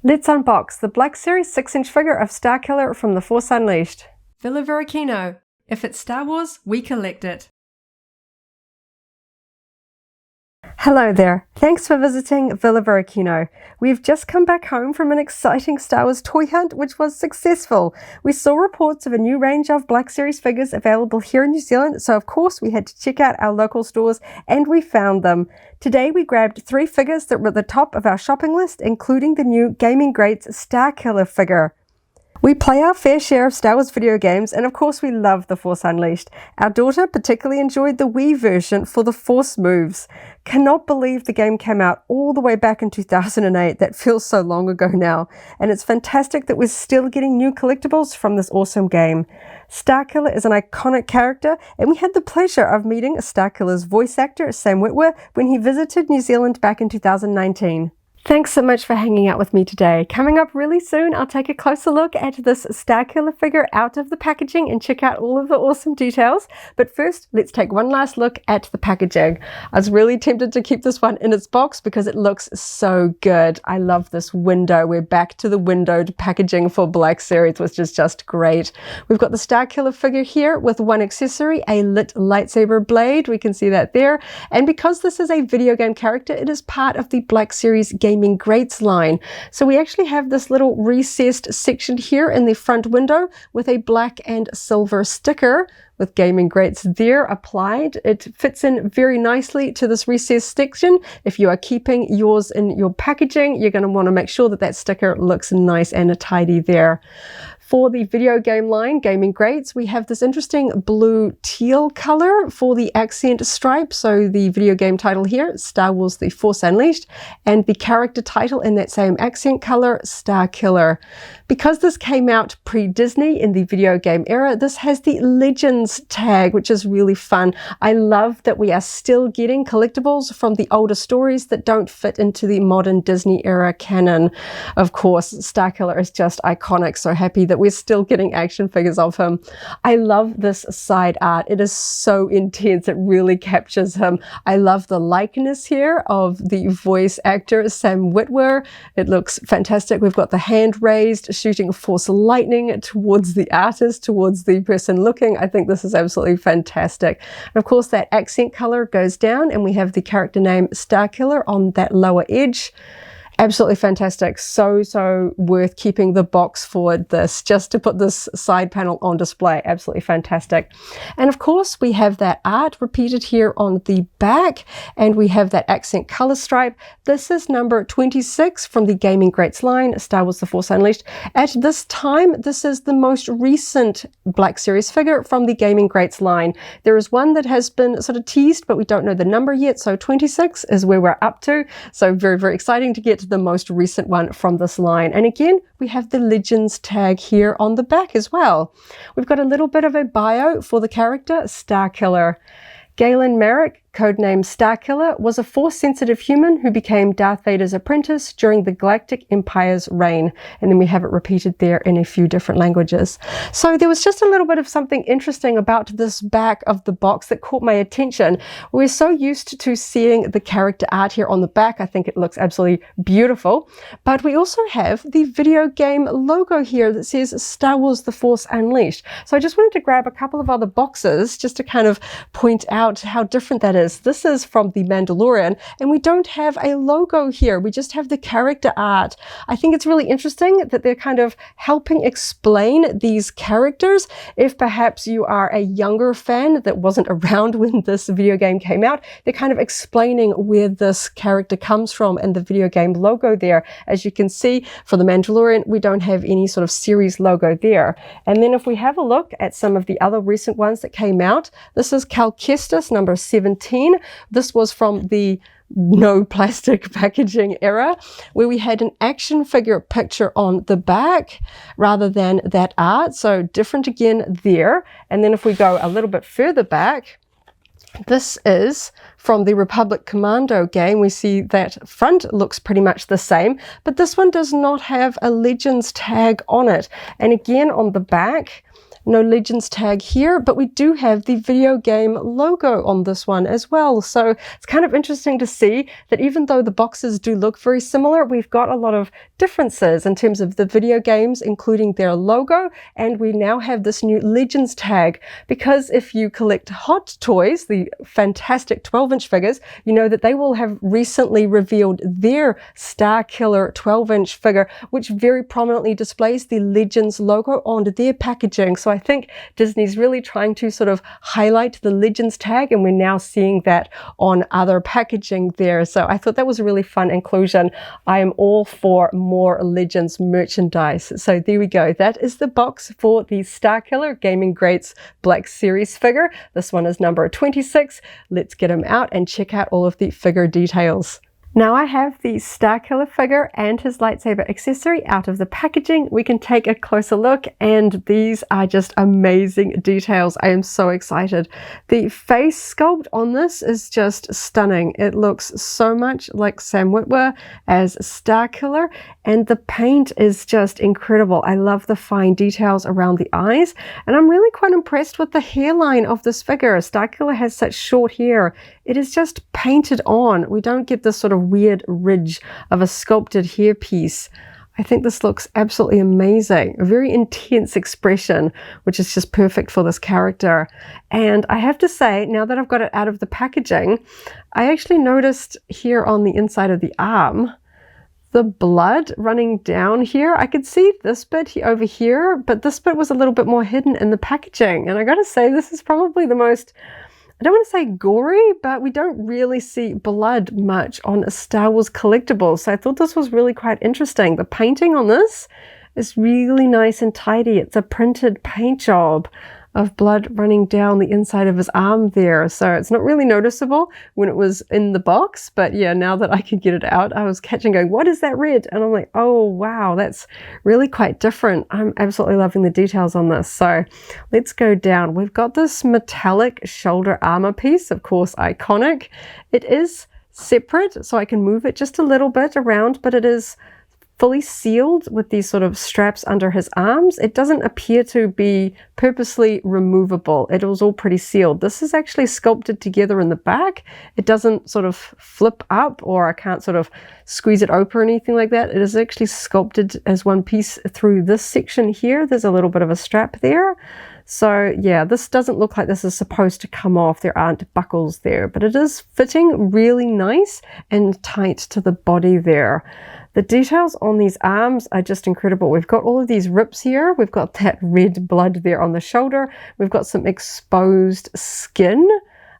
Let's unbox the Black Series 6-inch figure of Starkiller from The Force Unleashed. Villa Varykino. If it's Star Wars, we collect it. Hello there. Thanks for visiting Villa Varykino. We've just come back home from an exciting Star Wars toy hunt which was successful. We saw reports of a new range of Black Series figures available here in New Zealand, so of course we had to check out our local stores and we found them. Today we grabbed 3 figures that were at the top of our shopping list, including the new Gaming Greats Starkiller figure. We play our fair share of Star Wars video games, and of course we love The Force Unleashed. Our daughter particularly enjoyed the Wii version for the Force moves. Cannot believe the game came out all the way back in 2008. That feels so long ago now. And it's fantastic that we're still getting new collectibles from this awesome game. Starkiller is an iconic character, and we had the pleasure of meeting Starkiller's voice actor, Sam Witwer, when he visited New Zealand back in 2019. Thanks so much for hanging out with me today. Coming up really soon, I'll take a closer look at this Starkiller figure out of the packaging and check out all of the awesome details. But first, let's take one last look at the packaging. I was really tempted to keep this one in its box because it looks so good. I love this window. We're back to the windowed packaging for Black Series, which is just great. We've got the Starkiller figure here with one accessory, a lit lightsaber blade. We can see that there. And because this is a video game character, it is part of the Black Series Gaming Greats line. So we actually have this little recessed section here in the front window with a black and silver sticker with Gaming Greats there applied. It fits in very nicely to this recessed section. If you are keeping yours in your packaging, you're going to want to make sure that that sticker looks nice and tidy there. For the video game line, Gaming Greats, we have this interesting blue teal color for the accent stripe. So the video game title here, Star Wars The Force Unleashed, and the character title in that same accent color, Starkiller. Because this came out pre-Disney in the video game era, this has the Legends tag, which is really fun. I love that we are still getting collectibles from the older stories that don't fit into the modern Disney era canon. Of course, Starkiller is just iconic, so happy that we're still getting action figures of him. I love this side art. It is so intense. It really captures him. I love the likeness here of the voice actor, Sam Witwer. It looks fantastic. We've got the hand raised, shooting Force lightning towards the artist, towards the person looking. I think this is absolutely fantastic. And of course, that accent color goes down and we have the character name Starkiller on that lower edge. Absolutely fantastic. So worth keeping the box for this, just to put this side panel on display. Absolutely fantastic. And of course, we have that art repeated here on the back, and we have that accent color stripe. This is number 26 from the Gaming Greats line, Star Wars The Force Unleashed. At this time, this is the most recent Black Series figure from the Gaming Greats line. There is one that has been sort of teased, but we don't know the number yet. So 26 is where we're up to. So very, very exciting to get the most recent one from this line. And again, we have the Legends tag here on the back as well. We've got a little bit of a bio for the character, Starkiller. Galen Merrick, codename Starkiller, was a Force-sensitive human who became Darth Vader's apprentice during the Galactic Empire's reign. And then we have it repeated there in a few different languages. So there was just a little bit of something interesting about this back of the box that caught my attention. We're so used to seeing the character art here on the back. I think it looks absolutely beautiful. But we also have the video game logo here that says Star Wars The Force Unleashed. So I just wanted to grab a couple of other boxes just to kind of point out how different that is. This is from The Mandalorian, and we don't have a logo here. We just have the character art. I think it's really interesting that they're kind of helping explain these characters. If perhaps you are a younger fan that wasn't around when this video game came out, they're kind of explaining where this character comes from and the video game logo there. As you can see, for The Mandalorian, we don't have any sort of series logo there. And then if we have a look at some of the other recent ones that came out, this is Cal Kestis, number 17. This was from the no plastic packaging era, where we had an action figure picture on the back rather than that art. So different again there. And then if we go a little bit further back, this is from the Republic Commando game. We see that front looks pretty much the same, but this one does not have a Legends tag on it. And again on the back, No Legends tag here, but we do have the video game logo on this one as well. So it's kind of interesting to see that even though the boxes do look very similar, we've got a lot of differences in terms of the video games, including their logo, and we now have this new Legends tag. Because if you collect Hot Toys, the fantastic 12-inch figures, you know that they will have recently revealed their Starkiller 12-inch figure, which very prominently displays the Legends logo on their packaging. So I think Disney's really trying to sort of highlight the Legends tag, and we're now seeing that on other packaging there. So I thought that was a really fun inclusion. I am all for more Legends merchandise. So there we go. That is the box for the Starkiller Gaming Greats Black Series figure. This one is number 26. Let's get him out and check out all of the figure details. Now I have the Starkiller figure and his lightsaber accessory out of the packaging. We can take a closer look, and these are just amazing details. I am so excited. The face sculpt on this is just stunning. It looks so much like Sam Witwer as Starkiller, and the paint is just incredible. I love the fine details around the eyes, and I'm really quite impressed with the hairline of this figure. Starkiller has such short hair. It is just painted on. We don't get this sort of weird ridge of a sculpted hairpiece. I think this looks absolutely amazing. A very intense expression, which is just perfect for this character. And I have to say, now that I've got it out of the packaging, I actually noticed here on the inside of the arm, the blood running down here. I could see this bit over here, but this bit was a little bit more hidden in the packaging. And I gotta say, this is probably the most, I don't want to say gory, but we don't really see blood much on a Star Wars collectible. So I thought this was really quite interesting. The painting on this is really nice and tidy. It's a printed paint job of blood running down the inside of his arm there. So it's not really noticeable when it was in the box, but yeah, now that I could get it out, I was catching going, what is that red? And I'm like, oh wow, that's really quite different. I'm absolutely loving the details on this. So let's go down. We've got this metallic shoulder armor piece, of course, iconic. It is separate, so I can move it just a little bit around, but it is fully sealed with these sort of straps under his arms. It doesn't appear to be purposely removable. It was all pretty sealed. This is actually sculpted together in the back. It doesn't sort of flip up, or I can't sort of squeeze it open or anything like that. It is actually sculpted as one piece through this section here. There's a little bit of a strap there. So yeah, this doesn't look like this is supposed to come off. There aren't buckles there, but it is fitting really nice and tight to the body there. The details on these arms are just incredible. We've got all of these rips here. We've got that red blood there on the shoulder. We've got some exposed skin.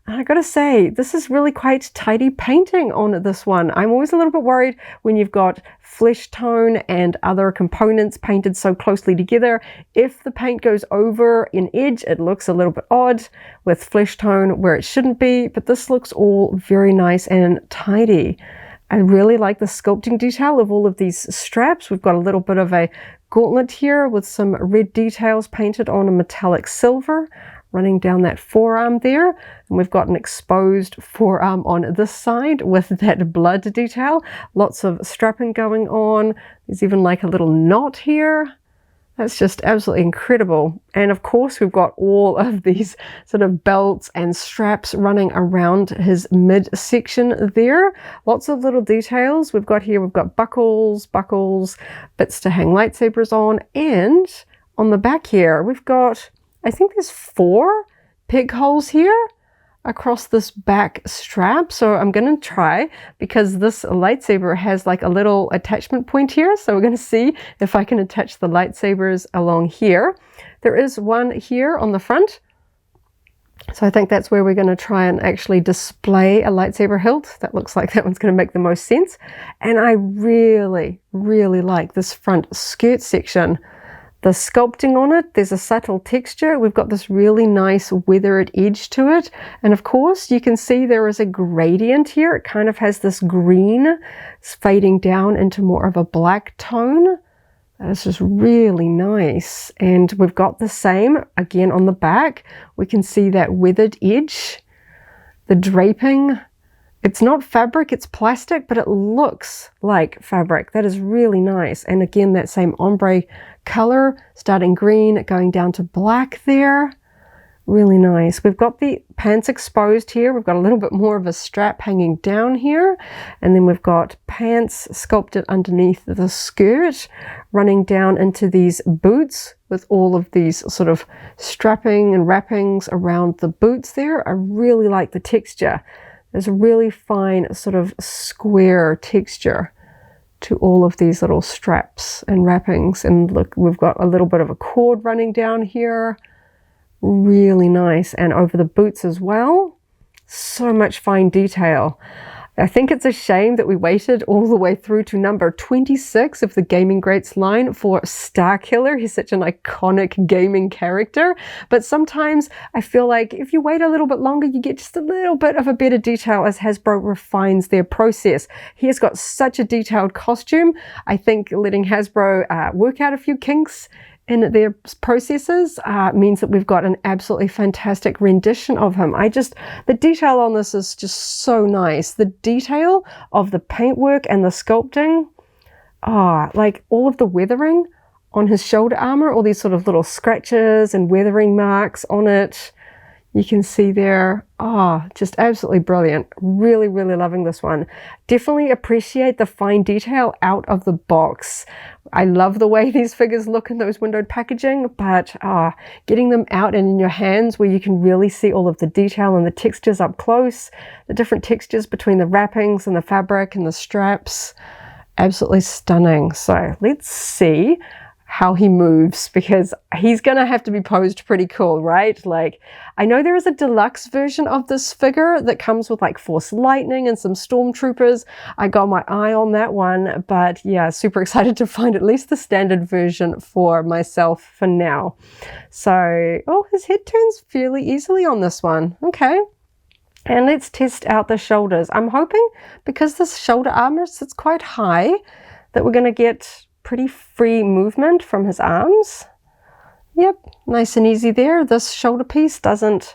And I gotta say, this is really quite tidy painting on this one. I'm always a little bit worried when you've got flesh tone and other components painted so closely together. If the paint goes over an edge, it looks a little bit odd with flesh tone where it shouldn't be, but this looks all very nice and tidy. I really like the sculpting detail of all of these straps. We've got a little bit of a gauntlet here with some red details painted on a metallic silver running down that forearm there. And we've got an exposed forearm on this side with that blood detail. Lots of strapping going on. There's even like a little knot here. That's just absolutely incredible. And of course, we've got all of these sort of belts and straps running around his midsection there. Lots of little details. We've got buckles, bits to hang lightsabers on. And on the back here, we've got, I think there's 4 peg holes here across this back strap. So I'm going to try, because this lightsaber has like a little attachment point here. So we're going to see if I can attach the lightsabers along here. There is one here on the front. So I think that's where we're going to try and actually display a lightsaber hilt. That looks like that one's going to make the most sense. And I really, really like this front skirt section. The sculpting on it, there's a subtle texture. We've got this really nice weathered edge to it. And of course, you can see there is a gradient here. It kind of has this green fading down into more of a black tone. That is just really nice. And we've got the same again on the back. We can see that weathered edge, the draping. It's not fabric, it's plastic, but it looks like fabric. That is really nice. And again, that same ombre color, starting green, going down to black there. Really nice. We've got the pants exposed here. We've got a little bit more of a strap hanging down here. And then we've got pants sculpted underneath the skirt, running down into these boots with all of these sort of strapping and wrappings around the boots there. I really like the texture. There's a really fine sort of square texture to all of these little straps and wrappings. And look, we've got a little bit of a cord running down here. Really nice. And over the boots as well. So much fine detail. I think it's a shame that we waited all the way through to number 26 of the Gaming Greats line for Starkiller. He's such an iconic gaming character. But sometimes I feel like if you wait a little bit longer, you get just a little bit of a better detail as Hasbro refines their process. He has got such a detailed costume. I think letting Hasbro work out a few kinks in their processes means that we've got an absolutely fantastic rendition of him. The detail on this is just so nice. The detail of the paintwork and the sculpting, like all of the weathering on his shoulder armor, all these sort of little scratches and weathering marks on it. You can see there, just absolutely brilliant. Really, really loving this one. Definitely appreciate the fine detail out of the box. I love the way these figures look in those windowed packaging, but getting them out and in your hands where you can really see all of the detail and the textures up close, the different textures between the wrappings and the fabric and the straps, absolutely stunning. So let's see how he moves, because he's gonna have to be posed pretty cool, right? Like, I know there is a deluxe version of this figure that comes with like Force Lightning and some stormtroopers. I got my eye on that one, but yeah, super excited to find at least the standard version for myself for now. So, his head turns fairly easily on this one. Okay. And let's test out the shoulders. I'm hoping, because this shoulder armor sits quite high, that we're gonna get pretty free movement from his arms. Yep, nice and easy there. This shoulder piece doesn't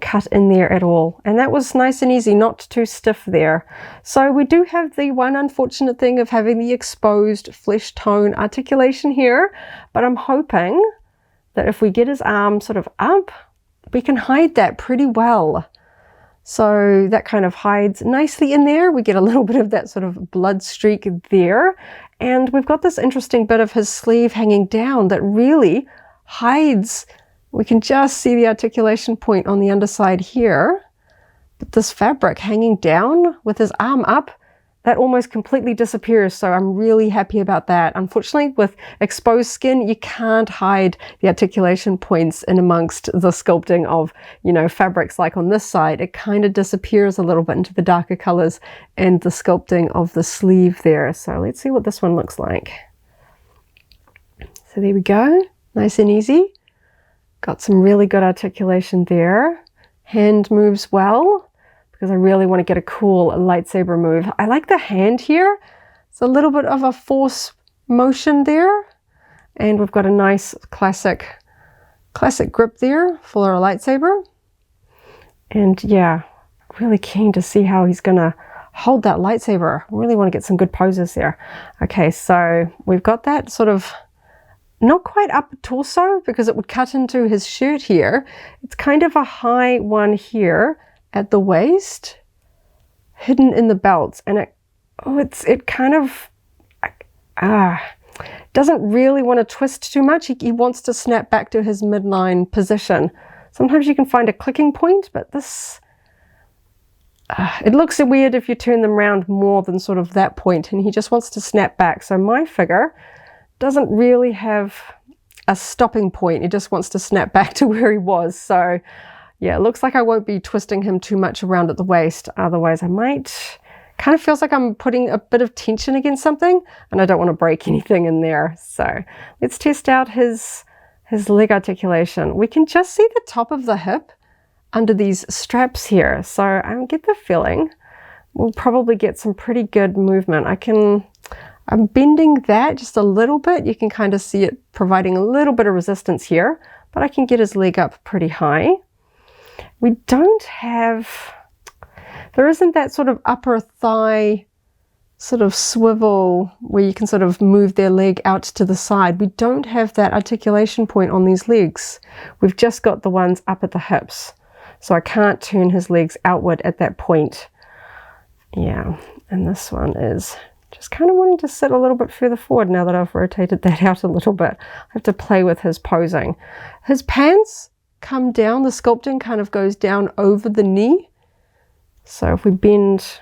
cut in there at all. And that was nice and easy, not too stiff there. So we do have the one unfortunate thing of having the exposed flesh tone articulation here, but I'm hoping that if we get his arm sort of up, we can hide that pretty well. So that kind of hides nicely in there. We get a little bit of that sort of blood streak there. And we've got this interesting bit of his sleeve hanging down that really hides. We can just see the articulation point on the underside here. But this fabric hanging down with his arm up, that almost completely disappears. So I'm really happy about that. Unfortunately, with exposed skin, you can't hide the articulation points in amongst the sculpting of, fabrics like on this side. It kind of disappears a little bit into the darker colors and the sculpting of the sleeve there. So let's see what this one looks like. So there we go. Nice and easy. Got some really good articulation there. Hand moves well, because I really want to get a cool lightsaber move. I like the hand here. It's a little bit of a force motion there. And we've got a nice classic grip there for a lightsaber. And yeah, really keen to see how he's gonna hold that lightsaber. Really want to get some good poses there. Okay, so we've got that sort of not quite up torso, because it would cut into his shirt here. It's kind of a high one here at the waist, hidden in the belts, and it kind of doesn't really want to twist too much. He wants to snap back to his midline position. Sometimes you can find a clicking point, but this it looks weird if you turn them around more than sort of that point, and he just wants to snap back. So my figure doesn't really have a stopping point. It just wants to snap back to where he was. So yeah, it looks like I won't be twisting him too much around at the waist. Otherwise I might. Kind of feels like I'm putting a bit of tension against something, and I don't want to break anything in there. So let's test out his leg articulation. We can just see the top of the hip under these straps here. So I get the feeling we'll probably get some pretty good movement. I'm bending that just a little bit. You can kind of see it providing a little bit of resistance here, but I can get his leg up pretty high. We don't have there isn't that sort of upper thigh sort of swivel where you can sort of move their leg out to the side. We don't have that articulation point on these legs. We've just got the ones up at the hips. So I can't turn his legs outward at that point. Yeah, and this one is just kind of wanting to sit a little bit further forward now that I've rotated that out a little bit. I have to play with his posing. His pants come down, the sculpting kind of goes down over the knee. So if we bend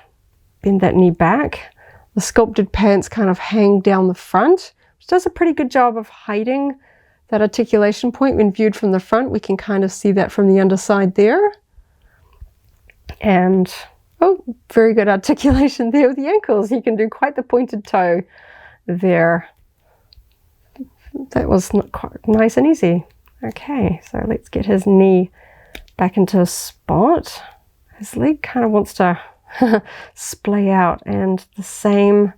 that knee back, the sculpted pants kind of hang down the front, which does a pretty good job of hiding that articulation point. When viewed from the front, we can kind of see that from the underside there. And, oh, very good articulation there with the ankles. You can do quite the pointed toe there. That was not quite nice and easy. Okay, so let's get his knee back into a spot. His leg kind of wants to splay out, and the same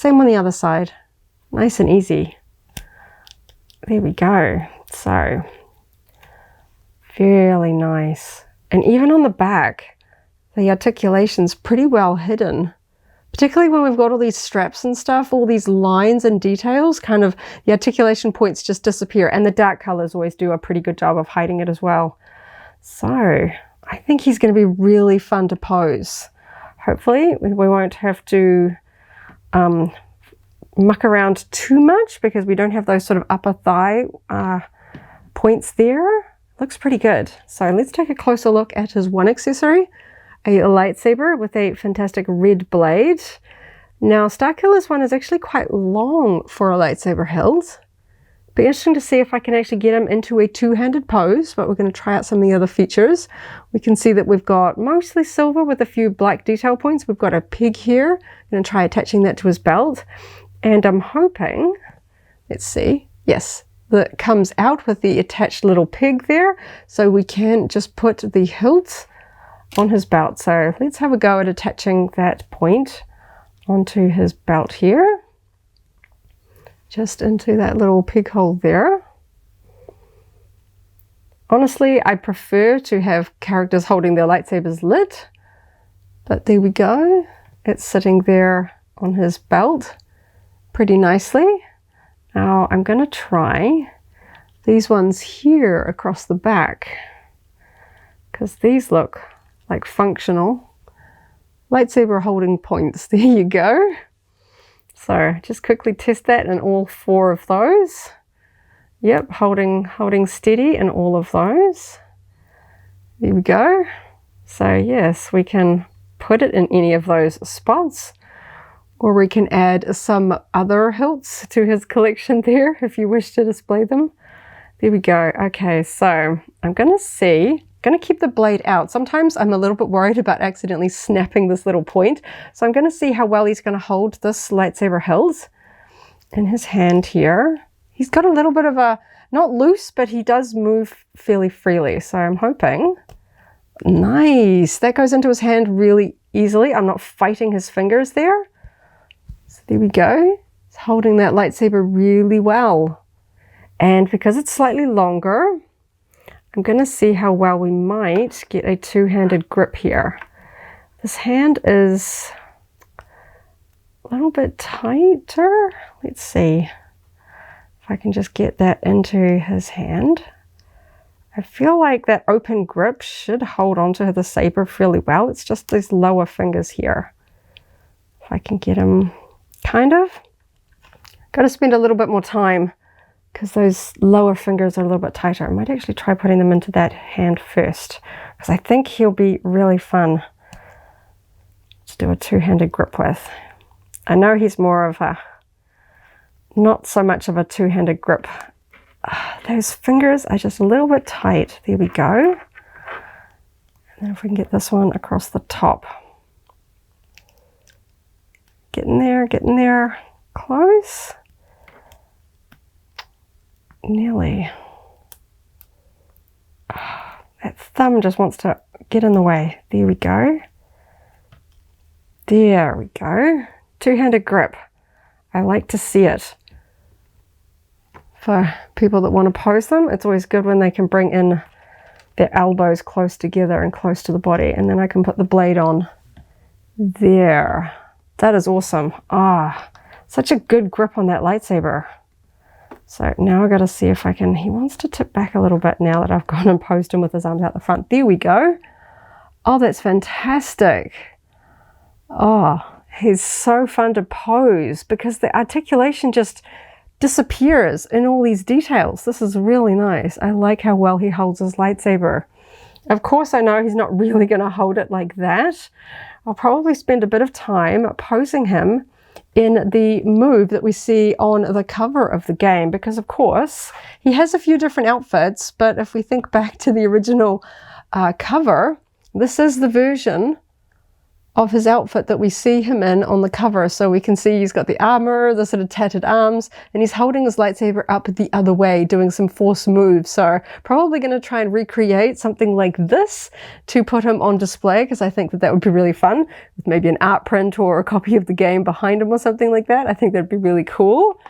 on the other side. Nice and easy. There we go. So really nice. And even on the back, the articulation's pretty well hidden, particularly when we've got all these straps and stuff, all these lines and details, kind of the articulation points just disappear, and the dark colors always do a pretty good job of hiding it as well. So I think he's going to be really fun to pose. Hopefully we won't have to muck around too much because we don't have those sort of upper thigh points there. Looks pretty good. So let's take a closer look at his one accessory, a lightsaber with a fantastic red blade. Now Starkiller's one is actually quite long for a lightsaber hilt. Be interesting to see if I can actually get him into a two-handed pose, but we're going to try out some of the other features. We can see that we've got mostly silver with a few black detail points. We've got a pig here. I'm going to try attaching that to his belt. And I'm hoping, let's see, yes, that comes out with the attached little pig there. So we can just put the hilt on his belt. So let's have a go at attaching that point onto his belt here. Just into that little pig hole there. Honestly, I prefer to have characters holding their lightsabers lit, but there we go. It's sitting there on his belt pretty nicely. Now I'm going to try these ones here across the back, because these look like functional lightsaber holding points. There you go. So just quickly test that in all four of those. Yep, holding steady in all of those. There we go. So yes, we can put it in any of those spots, or we can add some other hilts to his collection there if you wish to display them. There we go. Okay, so I'm going to keep the blade out. Sometimes I'm a little bit worried about accidentally snapping this little point. So I'm going to see how well he's going to hold this lightsaber hilt in his hand here. He's got a little bit of a, not loose, but he does move fairly freely. So I'm hoping, nice. That goes into his hand really easily. I'm not fighting his fingers there. So there we go. He's holding that lightsaber really well. And because it's slightly longer, I'm going to see how well we might get a two-handed grip here. This hand is a little bit tighter. Let's see if I can just get that into his hand. I feel like that open grip should hold onto the saber fairly well. It's just these lower fingers here. If I can get him kind of. Got to spend a little bit more time because those lower fingers are a little bit tighter. I might actually try putting them into that hand first, because I think he'll be really fun to do a two-handed grip with. I know he's more of a, not so much of a two-handed grip. Those fingers are just a little bit tight. There we go. And then if we can get this one across the top. Getting there, close. Nearly. That thumb just wants to get in the way. There we go. There we go. Two-handed grip. I like to see it. For people that want to pose them, it's always good when they can bring in their elbows close together and close to the body, and then I can put the blade on there. That is awesome. Ah, such a good grip on that lightsaber. So now I've got to see if I can, he wants to tip back a little bit now that I've gone and posed him with his arms out the front. There we go. Oh, that's fantastic. Oh, he's so fun to pose because the articulation just disappears in all these details. This is really nice. I like how well he holds his lightsaber. Of course, I know he's not really going to hold it like that. I'll probably spend a bit of time posing him in the move that we see on the cover of the game, because of course he has a few different outfits, but if we think back to the original cover, this is the version of his outfit that we see him in on the cover. So we can see he's got the armor, the sort of tattered arms, and he's holding his lightsaber up the other way, doing some force moves. So probably going to try and recreate something like this to put him on display, because I think that that would be really fun, with maybe an art print or a copy of the game behind him or something like that. I think that'd be really cool.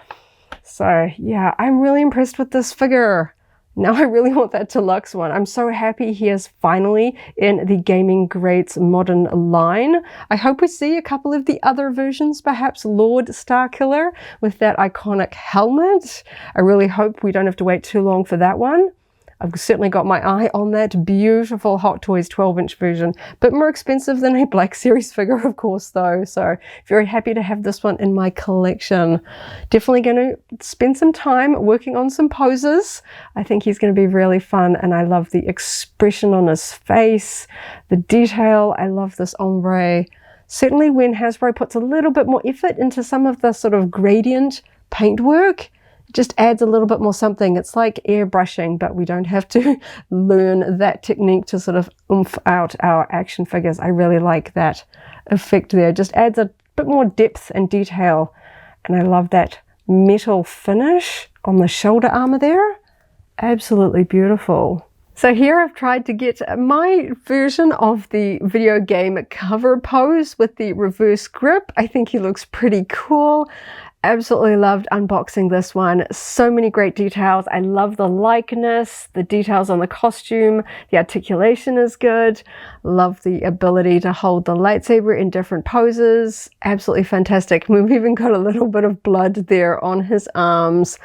So yeah, I'm really impressed with this figure. Now I really want that deluxe one. I'm so happy he is finally in the Gaming Greats modern line. I hope we see a couple of the other versions, perhaps Lord Starkiller with that iconic helmet. I really hope we don't have to wait too long for that one. I've certainly got my eye on that beautiful Hot Toys 12-inch version, but more expensive than a Black Series figure, of course, though. So very happy to have this one in my collection. Definitely going to spend some time working on some poses. I think he's going to be really fun, and I love the expression on his face, the detail. I love this ombre. Certainly when Hasbro puts a little bit more effort into some of the sort of gradient paintwork, just adds a little bit more something. It's like airbrushing, but we don't have to learn that technique to sort of oomph out our action figures. I really like that effect there. Just adds a bit more depth and detail. And I love that metal finish on the shoulder armor there. Absolutely beautiful. So here I've tried to get my version of the video game cover pose with the reverse grip. I think he looks pretty cool. Absolutely loved unboxing this one. So many great details. I love the likeness, the details on the costume, the articulation is good. Love the ability to hold the lightsaber in different poses. Absolutely fantastic. We've even got a little bit of blood there on his arms.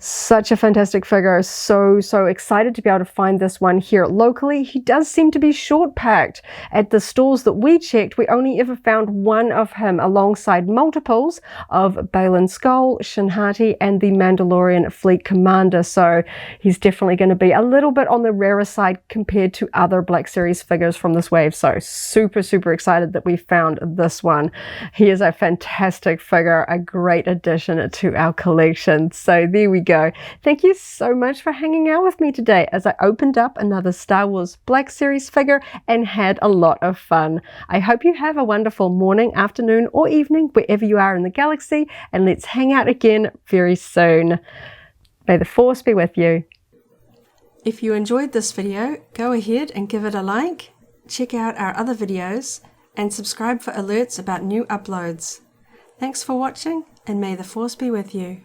Such a fantastic figure. So excited to be able to find this one here locally. He does seem to be short packed. At the stores that we checked, we only ever found one of him alongside multiples of Baylan Skoll, Shin Hati, and the Mandalorian Fleet Commander. So he's definitely going to be a little bit on the rarer side compared to other Black Series figures from this wave. So super excited that we found this one. He is a fantastic figure, a great addition to our collection. So there we go. Thank you so much for hanging out with me today as I opened up another Star Wars Black Series figure and had a lot of fun. I hope you have a wonderful morning, afternoon, or evening wherever you are in the galaxy, and let's hang out again very soon. May the Force be with you. If you enjoyed this video, go ahead and give it a like, check out our other videos, and subscribe for alerts about new uploads. Thanks for watching, and may the Force be with you.